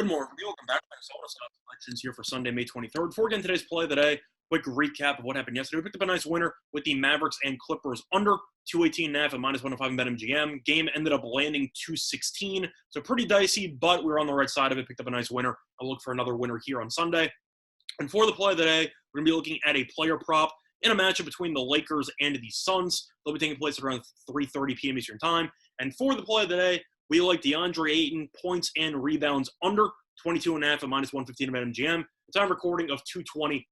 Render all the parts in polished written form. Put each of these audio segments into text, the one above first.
Good morning, everybody. Welcome back to Minnesota Selections here for Sunday, May 23rd. Before we get into today's play of the day, quick recap of what happened yesterday. We picked up a nice winner with the Mavericks and Clippers under 218.5 at minus 105 in BetMGM. Game ended up landing 216, so pretty dicey, but we were on the right side of it. Picked up a nice winner. I'll look for another winner here on Sunday. And for the play of the day, we're going to be looking at a player prop in a matchup between the Lakers and the Suns. They'll be taking place at around 3:30 p.m. Eastern Time. And for the play of the day, we like DeAndre Ayton points and rebounds under 22.5 at minus 115 at BetMGM. The time recording of 2:20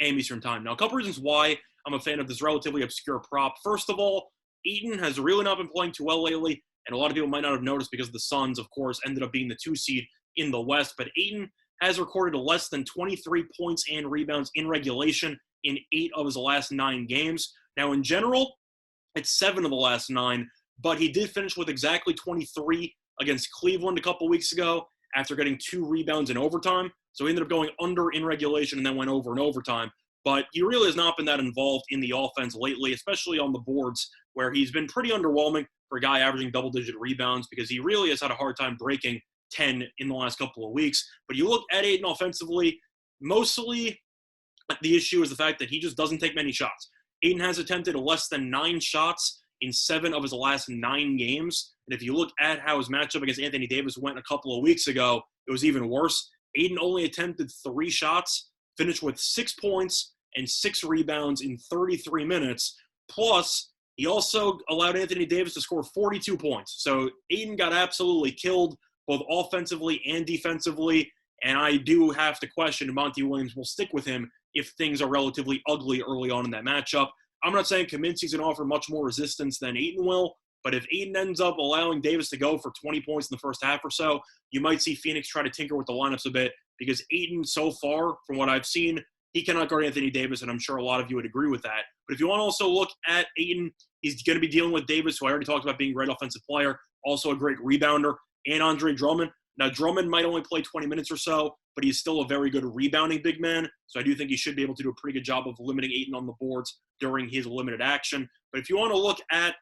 a.m. Eastern Time. Now, a couple reasons why I'm a fan of this relatively obscure prop. First of all, Ayton has really not been playing too well lately, and a lot of people might not have noticed because the Suns, of course, ended up being the 2 seed in the West. But Ayton has recorded less than 23 points and rebounds in regulation in 8 of his last 9 games. Now, in general, it's 7 of the last 9, but he did finish with exactly 23 against Cleveland a couple weeks ago after getting 2 rebounds in overtime. So he ended up going under in regulation and then went over in overtime. But he really has not been that involved in the offense lately, especially on the boards, where he's been pretty underwhelming for a guy averaging double-digit rebounds because he really has had a hard time breaking 10 in the last couple of weeks. But you look at Ayton offensively, mostly the issue is the fact that he just doesn't take many shots. Ayton has attempted less than 9 shots in 7 of his last 9 games. And if you look at how his matchup against Anthony Davis went a couple of weeks ago, it was even worse. Ayton only attempted 3 shots, finished with 6 points and 6 rebounds in 33 minutes. Plus, he also allowed Anthony Davis to score 42 points. So Ayton got absolutely killed both offensively and defensively. And I do have to question if Monty Williams will stick with him if things are relatively ugly early on in that matchup. I'm not saying Kaminsky's going to offer much more resistance than Ayton will, but if Ayton ends up allowing Davis to go for 20 points in the first half or so, you might see Phoenix try to tinker with the lineups a bit because Ayton, so far, from what I've seen, he cannot guard Anthony Davis, and I'm sure a lot of you would agree with that. But if you want to also look at Ayton, he's going to be dealing with Davis, who I already talked about being a great offensive player, also a great rebounder, and Andre Drummond. Now, Drummond might only play 20 minutes or so, but he's still a very good rebounding big man. So I do think he should be able to do a pretty good job of limiting Ayton on the boards during his limited action. But if you want to look at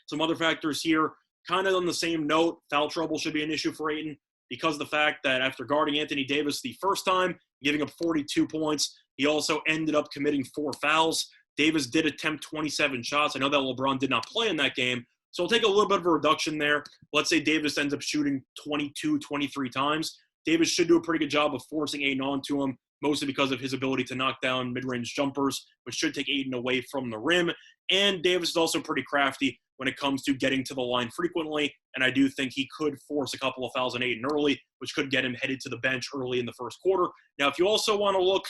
some other factors here, kind of on the same note, foul trouble should be an issue for Ayton because of the fact that after guarding Anthony Davis the first time, giving up 42 points, he also ended up committing 4 fouls. Davis did attempt 27 shots. I know that LeBron did not play in that game, so we'll take a little bit of a reduction there. Let's say Davis ends up shooting 22, 23 times. Davis should do a pretty good job of forcing Ayton onto him, mostly because of his ability to knock down mid-range jumpers, which should take Ayton away from the rim. And Davis is also pretty crafty when it comes to getting to the line frequently, and I do think he could force a couple of fouls on Ayton early, which could get him headed to the bench early in the first quarter. Now, if you also want to look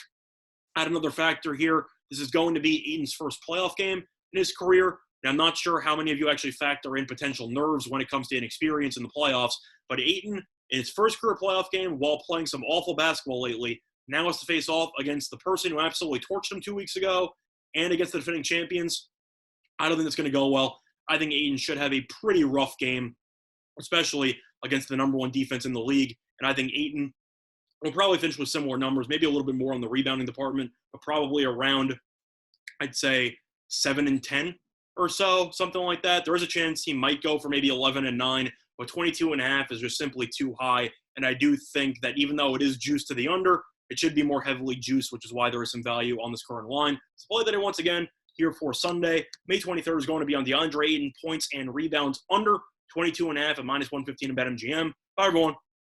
at another factor here, this is going to be Ayton's first playoff game in his career. Now, I'm not sure how many of you actually factor in potential nerves when it comes to inexperience in the playoffs, but Ayton, in his first career playoff game, while playing some awful basketball lately, now has to face off against the person who absolutely torched him 2 weeks ago and against the defending champions. I don't think that's going to go well. I think Ayton should have a pretty rough game, especially against the number 1 defense in the league. And I think Ayton will probably finish with similar numbers, maybe a little bit more on the rebounding department, but probably around, I'd say, 7 and 10 or so, something like that. There is a chance he might go for maybe 11 and 9, but 22.5 is just simply too high. And I do think that even though it is juiced to the under, it should be more heavily juiced, which is why there is some value on this current line. So play that once again here for Sunday. May 23rd is going to be on DeAndre Ayton points and rebounds under 22.5 at minus 115 in BetMGM. Bye, everyone.